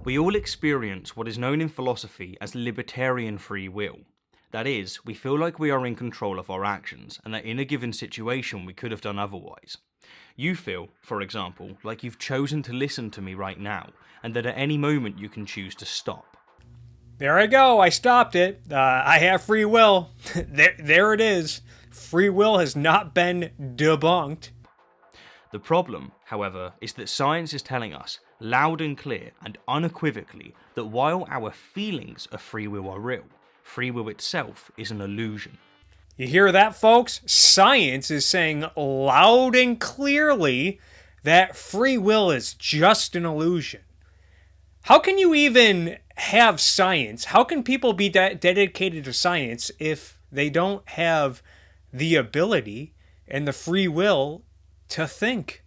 We all experience what is known in philosophy as libertarian free will. That is, we feel like we are in control of our actions, and that in a given situation we could have done otherwise. You feel, for example, like you've chosen to listen to me right now, and that at any moment you can choose to stop. There I go, I stopped it. I have free will. there it is. Free will has not been debunked. The problem, however, is that science is telling us, loud and clear and unequivocally, that while our feelings of free will are real, free will itself is an illusion. You hear that, folks? Science is saying loud and clearly that free will is just an illusion. How can you even have science? How can people be dedicated to science if they don't have the ability and the free will to think?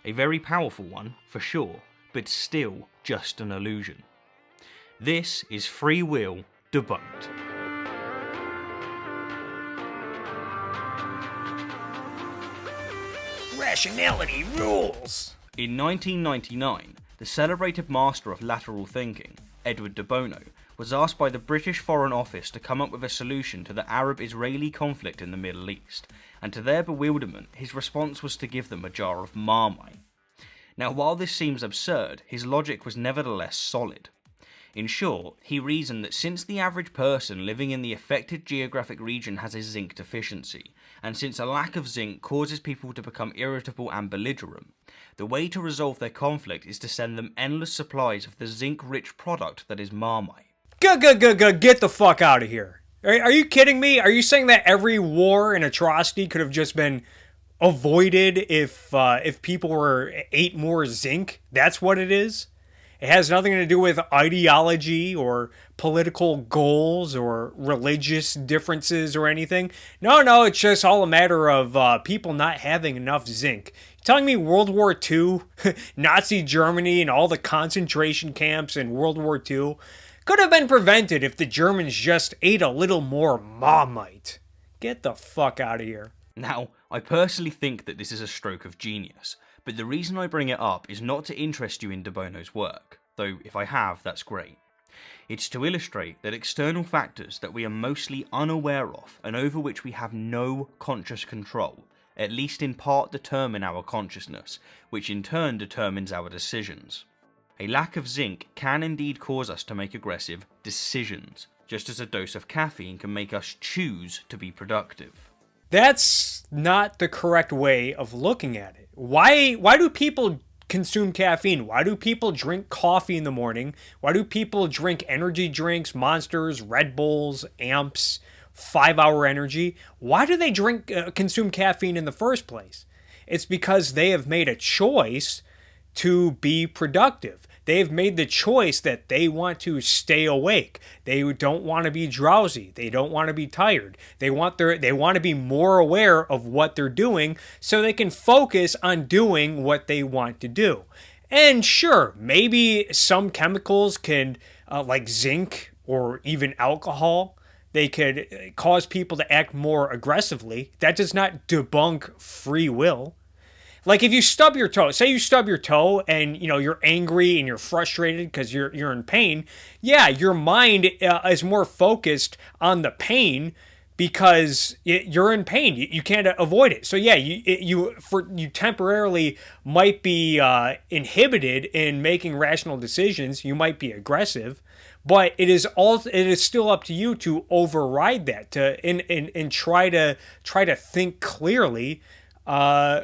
A very powerful one, for sure, but still just an illusion. This is Free Will Debunked. Rationality rules! In 1999, the celebrated master of lateral thinking, Edward de Bono, was asked by the British Foreign Office to come up with a solution to the Arab-Israeli conflict in the Middle East, and to their bewilderment, his response was to give them a jar of Marmite. Now, while this seems absurd, his logic was nevertheless solid. In short, he reasoned that since the average person living in the affected geographic region has a zinc deficiency, and since a lack of zinc causes people to become irritable and belligerent, the way to resolve their conflict is to send them endless supplies of the zinc-rich product that is Marmite. Get the fuck out of here. Are you kidding me? Are you saying that every war and atrocity could have just been avoided if people ate more zinc? That's what it is? It has nothing to do with ideology or political goals or religious differences or anything. No, it's just all a matter of people not having enough zinc. You're telling me World War II, Nazi Germany and all the concentration camps in World War II could have been prevented if the Germans just ate a little more Marmite? Get the fuck out of here. Now, I personally think that this is a stroke of genius, but the reason I bring it up is not to interest you in De Bono's work, though if I have, that's great. It's to illustrate that external factors that we are mostly unaware of and over which we have no conscious control, at least in part determine our consciousness, which in turn determines our decisions. A lack of zinc can indeed cause us to make aggressive decisions, just as a dose of caffeine can make us choose to be productive. That's not the correct way of looking at it. Why do people consume caffeine? Why do people drink coffee in the morning? Why do people drink energy drinks, Monsters, Red Bulls, Amps, 5-Hour Energy? Why do they consume caffeine in the first place? It's because they have made a choice to be productive. They've made the choice that they want to stay awake. They don't want to be drowsy. They don't want to be tired. They want to be more aware of what they're doing so they can focus on doing what they want to do. And sure, maybe some chemicals can, like zinc or even alcohol, they could cause people to act more aggressively. That does not debunk free will. Like if you stub your toe, say you stub your toe and you're angry and you're frustrated because you're in pain. Yeah, your mind is more focused on the pain because you're in pain. You can't avoid it. So yeah, you temporarily might be inhibited in making rational decisions. You might be aggressive, but it is still up to you to override that and try to think clearly.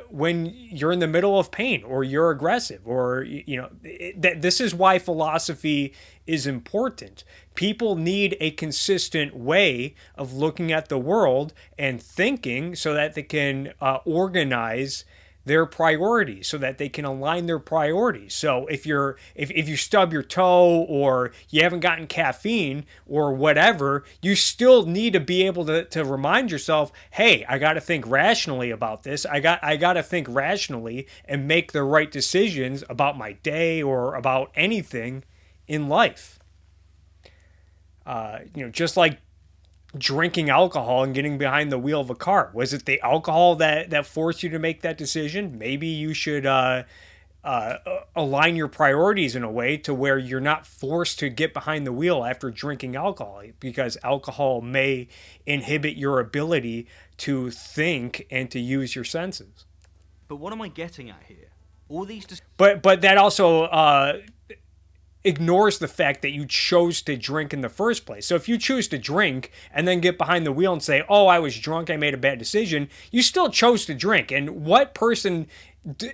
When you're in the middle of pain or you're aggressive or, this is why philosophy is important. People need a consistent way of looking at the world and thinking so that they can organize their priorities, so that they can align their priorities. So if you stub your toe or you haven't gotten caffeine or whatever, you still need to be able to remind yourself, hey, I got to think rationally about this. I got to think rationally and make the right decisions about my day or about anything in life. Just like drinking alcohol and getting behind the wheel of a car. Was it the alcohol that forced you to make that decision? Maybe you should align your priorities in a way to where you're not forced to get behind the wheel after drinking alcohol, because alcohol may inhibit your ability to think and to use your senses. But what am I getting at here? All these But that also ignores the fact that you chose to drink in the first place. So if you choose to drink and then get behind the wheel and say, "Oh, I was drunk, I made a bad decision," you still chose to drink. And what person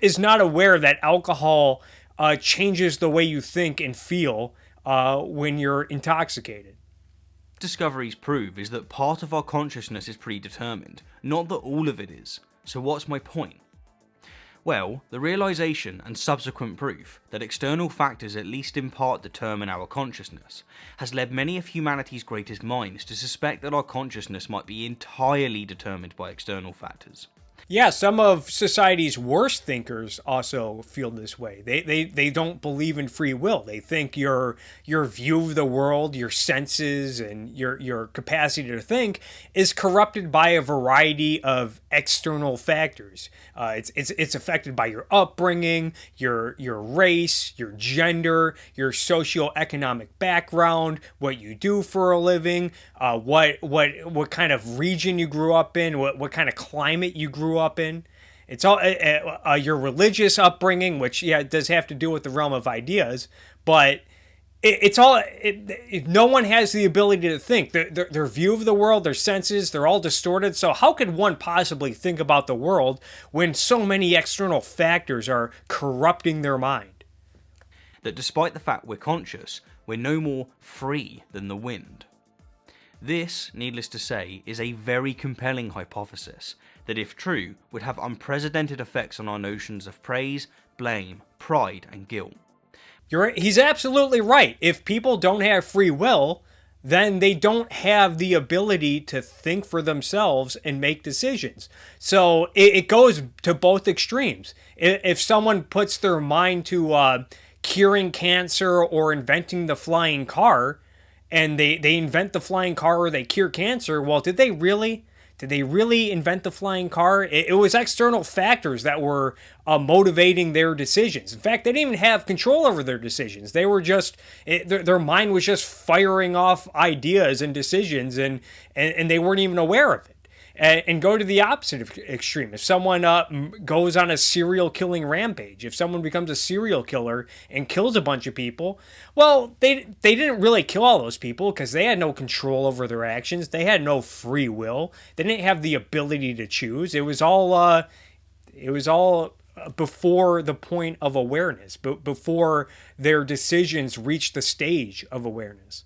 is not aware that alcohol changes the way you think and feel when you're intoxicated? discoveries prove is that part of our consciousness is predetermined, not that all of it is. So what's my point? Well, the realization and subsequent proof that external factors at least in part determine our consciousness has led many of humanity's greatest minds to suspect that our consciousness might be entirely determined by external factors. Yeah, some of society's worst thinkers also feel this way. They don't believe in free will. They think your view of the world, your senses, and your capacity to think is corrupted by a variety of external factors. It's affected by your upbringing, your race, your gender, your socioeconomic background, what you do for a living, what kind of region you grew up in, what kind of climate you grew up in. It's all your religious upbringing, which it does have to do with the realm of ideas, but no one has the ability to think. Their view of the world, their senses, they're all distorted. So how could one possibly think about the world when so many external factors are corrupting their mind? That despite the fact we're conscious, we're no more free than the wind. This, needless to say, is a very compelling hypothesis that, if true, would have unprecedented effects on our notions of praise, blame, pride, and guilt. He's absolutely right. If people don't have free will, then they don't have the ability to think for themselves and make decisions. So it goes to both extremes. If someone puts their mind to curing cancer or inventing the flying car, and they invent the flying car or they cure cancer, well, did they really invent the flying car? It was external factors that were motivating their decisions. In fact, they didn't even have control over their decisions. They were just, their mind was just firing off ideas and decisions, and they weren't even aware of it. And go to the opposite extreme. If someone goes on a serial killing rampage, if someone becomes a serial killer and kills a bunch of people, well, they didn't really kill all those people because they had no control over their actions. They had no free will. They didn't have the ability to choose. It was all before the point of awareness, before their decisions reached the stage of awareness.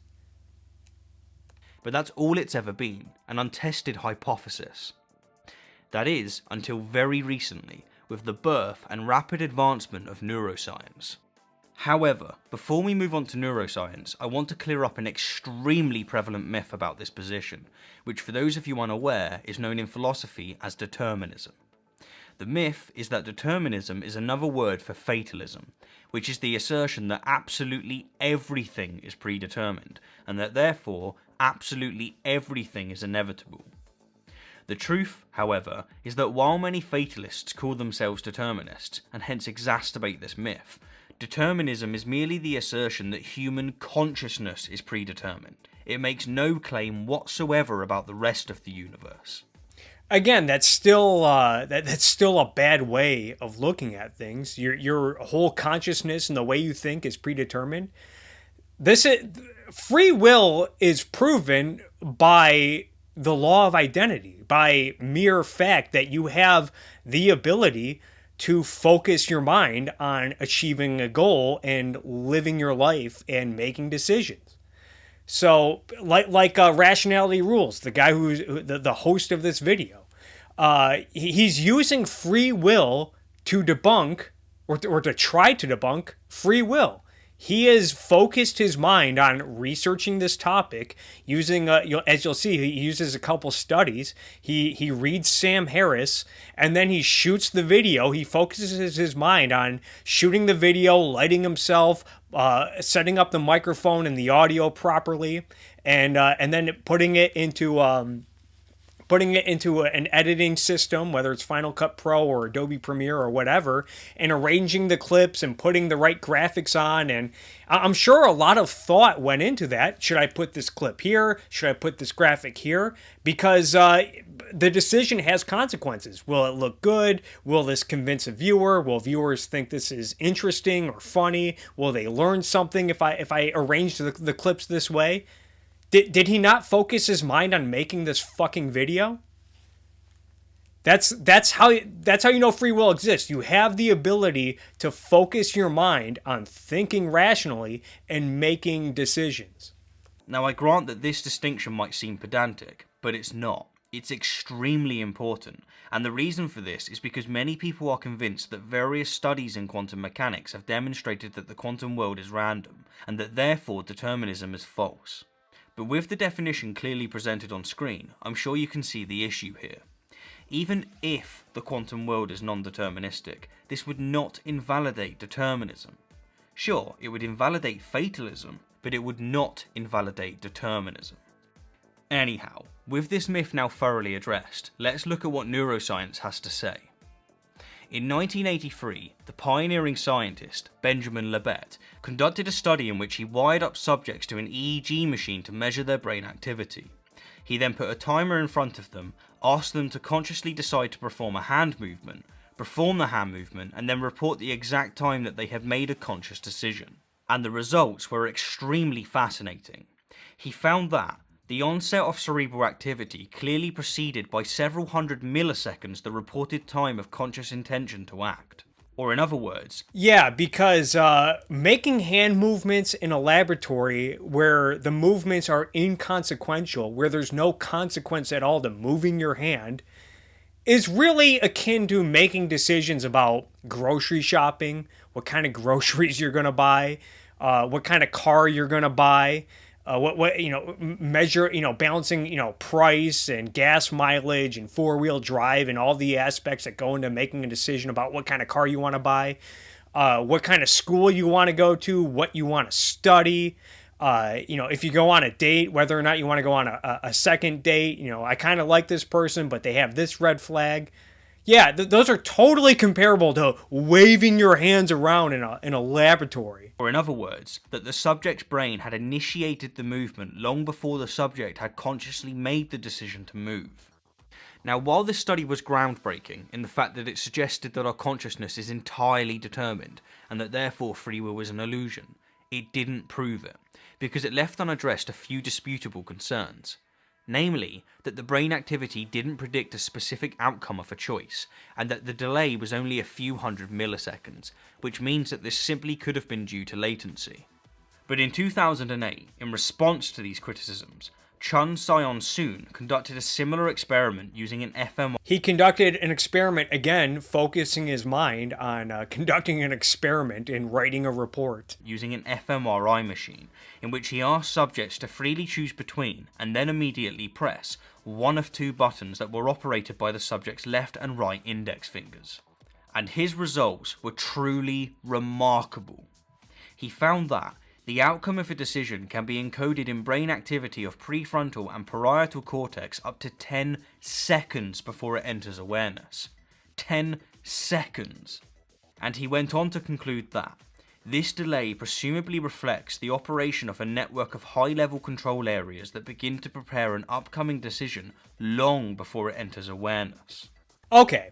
But that's all it's ever been, an untested hypothesis. That is, until very recently, with the birth and rapid advancement of neuroscience. However, before we move on to neuroscience, I want to clear up an extremely prevalent myth about this position, which for those of you unaware is known in philosophy as determinism. The myth is that determinism is another word for fatalism, which is the assertion that absolutely everything is predetermined, and that therefore absolutely everything is inevitable. The truth, however, is that while many fatalists call themselves determinists, and hence exacerbate this myth, determinism is merely the assertion that human consciousness is predetermined. It makes no claim whatsoever about the rest of the universe. Again, that's still a bad way of looking at things. Your whole consciousness and the way you think is predetermined. Free will is proven by the law of identity, by mere fact that you have the ability to focus your mind on achieving a goal and living your life and making decisions. So, like Rationality Rules, the guy who's the host of this video, he's using free will to debunk or to try to debunk free will. He has focused his mind on researching this topic using, as you'll see, he uses a couple studies. He reads Sam Harris, and then he shoots the video. He focuses his mind on shooting the video, lighting himself, setting up the microphone and the audio properly, and then putting it into putting it into an editing system, whether it's Final Cut Pro or Adobe Premiere or whatever, and arranging the clips and putting the right graphics on. And I'm sure a lot of thought went into that. Should I put this clip here? Should I put this graphic here? Because the decision has consequences. Will it look good? Will this convince a viewer? Will viewers think this is interesting or funny? Will they learn something if I arrange the clips this way? Did he not focus his mind on making this fucking video? That's how you know free will exists. You have the ability to focus your mind on thinking rationally and making decisions. Now, I grant that this distinction might seem pedantic, but it's not. It's extremely important, and the reason for this is because many people are convinced that various studies in quantum mechanics have demonstrated that the quantum world is random, and that therefore determinism is false. But with the definition clearly presented on screen, I'm sure you can see the issue here. Even if the quantum world is non-deterministic, this would not invalidate determinism. Sure, it would invalidate fatalism, but it would not invalidate determinism. Anyhow, with this myth now thoroughly addressed, let's look at what neuroscience has to say. In 1983, the pioneering scientist, Benjamin Libet, conducted a study in which he wired up subjects to an EEG machine to measure their brain activity. He then put a timer in front of them, asked them to consciously decide to perform a hand movement, perform the hand movement, and then report the exact time that they had made a conscious decision. And the results were extremely fascinating. He found that the onset of cerebral activity clearly preceded by several hundred milliseconds the reported time of conscious intention to act. Or in other words... Yeah, because making hand movements in a laboratory where the movements are inconsequential, where there's no consequence at all to moving your hand, is really akin to making decisions about grocery shopping, what kind of groceries you're going to buy, what kind of car you're going to buy, balancing, price and gas mileage and four-wheel drive and all the aspects that go into making a decision about what kind of car you want to buy, what kind of school you want to go to, what you want to study, if you go on a date, whether or not you want to go on a second date, I kind of like this person, but they have this red flag. Yeah, those are totally comparable to waving your hands around in a laboratory. Or in other words, that the subject's brain had initiated the movement long before the subject had consciously made the decision to move. Now, while this study was groundbreaking in the fact that it suggested that our consciousness is entirely determined and that therefore free will is an illusion, it didn't prove it, because it left unaddressed a few disputable concerns. Namely, that the brain activity didn't predict a specific outcome of a choice, and that the delay was only a few hundred milliseconds, which means that this simply could have been due to latency. But in 2008, in response to these criticisms, Chun Sion-soon conducted a similar experiment using an fMRI. He conducted an experiment, again, focusing his mind on conducting an experiment and writing a report. Using an fMRI machine, in which he asked subjects to freely choose between, and then immediately press, one of two buttons that were operated by the subject's left and right index fingers. And his results were truly remarkable. He found that the outcome of a decision can be encoded in brain activity of prefrontal and parietal cortex up to 10 seconds before it enters awareness. 10 seconds. And he went on to conclude that this delay presumably reflects the operation of a network of high-level control areas that begin to prepare an upcoming decision long before it enters awareness. Okay,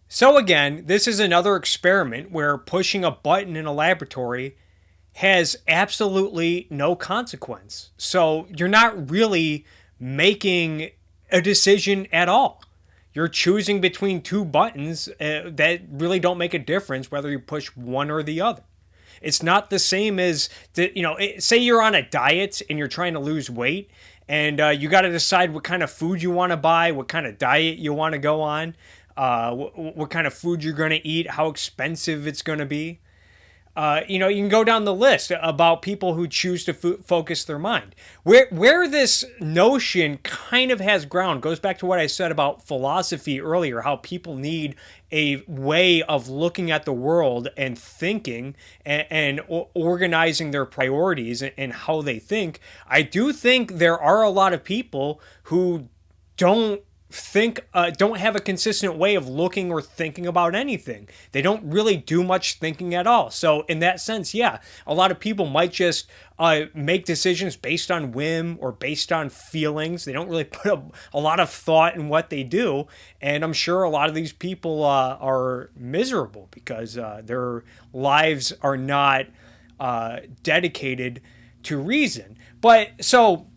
so again, this is another experiment where pushing a button in a laboratory has absolutely no consequence. So you're not really making a decision at all. You're choosing between two buttons that really don't make a difference whether you push one or the other. It's not the same as, say you're on a diet and you're trying to lose weight and you got to decide what kind of food you want to buy, what kind of diet you want to go on, what kind of food you're going to eat, how expensive it's going to be. You can go down the list about people who choose to focus their mind. Where this notion kind of has ground goes back to what I said about philosophy earlier, how people need a way of looking at the world and thinking and organizing their priorities and how they think. I do think there are a lot of people who don't don't have a consistent way of looking or thinking about anything. They don't really do much thinking at all. So in that sense, yeah, a lot of people might just make decisions based on whim or based on feelings. They don't really put a lot of thought in what they do. And I'm sure a lot of these people are miserable because their lives are not dedicated to reason. But so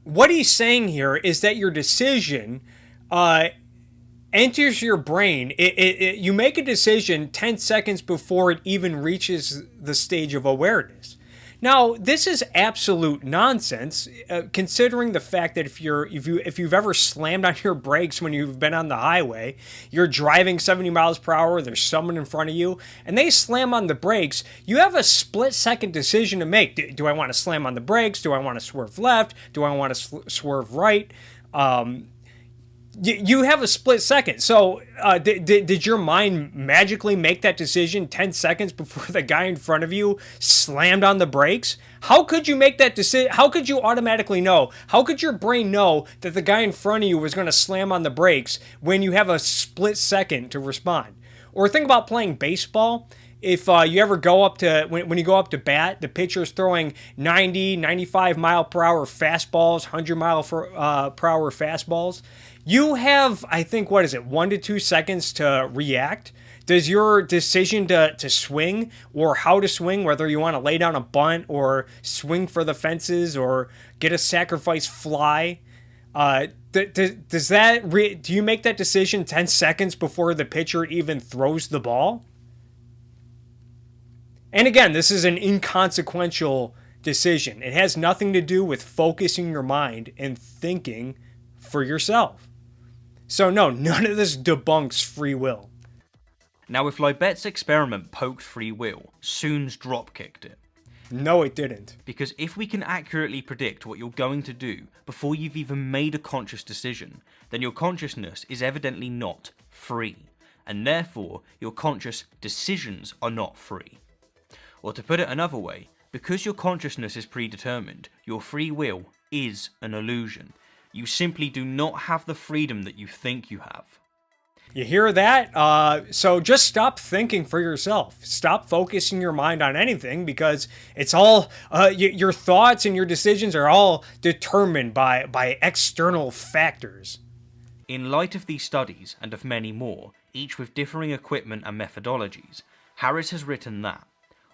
what he's saying here is that your decision enters your brain. You make a decision 10 seconds before it even reaches the stage of awareness. Now, this is absolute nonsense, considering the fact that if you've ever slammed on your brakes when you've been on the highway, you're driving 70 miles per hour, there's someone in front of you, and they slam on the brakes, you have a split-second decision to make. Do I want to slam on the brakes? Do I want to swerve left? Do I want to swerve right? You have a split second. So did your mind magically make that decision 10 seconds before the guy in front of you slammed on the brakes? How could you make that decision? How could you automatically know? How could your brain know that the guy in front of you was going to slam on the brakes when you have a split second to respond? Or think about playing baseball. If you ever go up to, when you go up to bat, the pitcher's throwing 90, 95 mile per hour fastballs, 100 mile per hour fastballs. You have, I think, 1 to 2 seconds to react. Does your decision to swing or how to swing, whether you want to lay down a bunt or swing for the fences or get a sacrifice fly, do you make that decision 10 seconds before the pitcher even throws the ball? And again, this is an inconsequential decision. It has nothing to do with focusing your mind and thinking for yourself. So no, none of this debunks free will. Now, if Libet's experiment poked free will, Soon's drop-kicked it. No, it didn't. Because if we can accurately predict what you're going to do before you've even made a conscious decision, then your consciousness is evidently not free, and therefore your conscious decisions are not free. Or to put it another way, because your consciousness is predetermined, your free will is an illusion. You simply do not have the freedom that you think you have. You hear that? So just stop thinking for yourself. Stop focusing your mind on anything because it's all, your thoughts and your decisions are all determined by external factors. In light of these studies, and of many more, each with differing equipment and methodologies, Harris has written that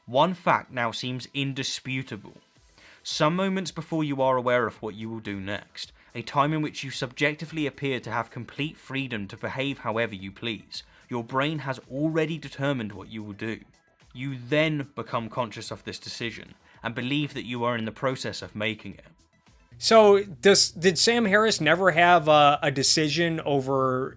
one fact now seems indisputable. Some moments before you are aware of what you will do next, a time in which you subjectively appear to have complete freedom to behave however you please, your brain has already determined what you will do. You then become conscious of this decision, and believe that you are in the process of making it. So did Sam Harris never have a decision over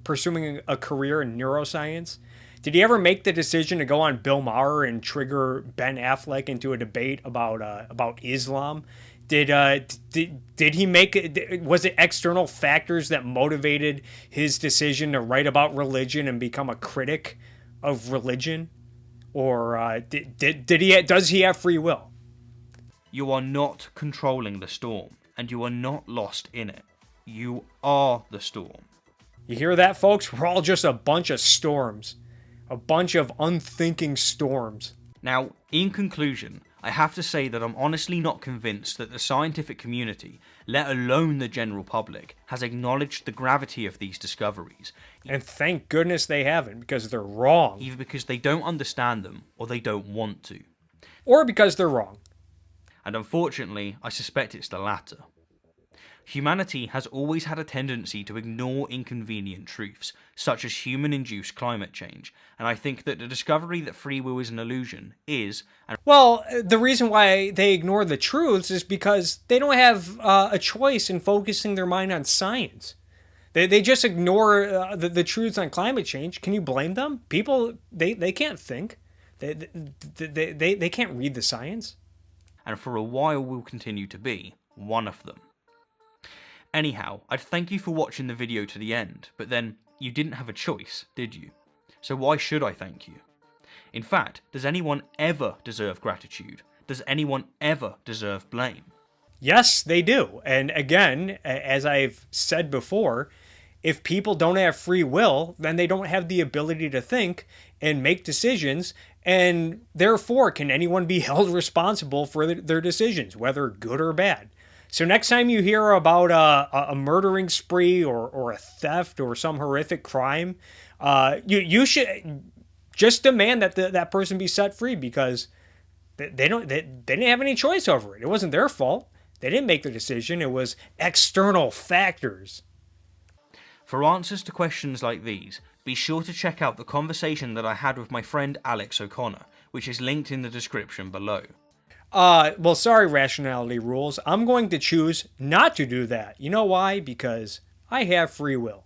pursuing a career in neuroscience? Did he ever make the decision to go on Bill Maher and trigger Ben Affleck into a debate about Islam? Did he make it? Was it external factors that motivated his decision to write about religion and become a critic of religion, or does he have free will? You are not controlling the storm, and you are not lost in it. You are the storm. You hear that, folks? We're all just a bunch of storms. A bunch of unthinking storms. Now, in conclusion, I have to say that I'm honestly not convinced that the scientific community, let alone the general public, has acknowledged the gravity of these discoveries. And thank goodness they haven't, because they're wrong. Either because they don't understand them, or they don't want to. Or because they're wrong. And unfortunately, I suspect it's the latter. Humanity has always had a tendency to ignore inconvenient truths, such as human-induced climate change, and I think that the discovery that free will is an illusion is... Well, the reason why they ignore the truths is because they don't have a choice in focusing their mind on science. They just ignore the truths on climate change. Can you blame them? People, they can't think. They can't read the science. And for a while will continue to be one of them. Anyhow, I'd thank you for watching the video to the end, but then you didn't have a choice, did you? So why should I thank you? In fact, does anyone ever deserve gratitude? Does anyone ever deserve blame? Yes, they do. And again, as I've said before, if people don't have free will, then they don't have the ability to think and make decisions. And therefore, can anyone be held responsible for their decisions, whether good or bad? So next time you hear about a murdering spree or a theft or some horrific crime, you should just demand that that person be set free, because they didn't have any choice over it. It wasn't their fault. They didn't make the decision. It was external factors. For answers to questions like these, be sure to check out the conversation that I had with my friend Alex O'Connor, which is linked in the description below. Well, sorry, Rationality Rules. I'm going to choose not to do that. You know why? Because I have free will.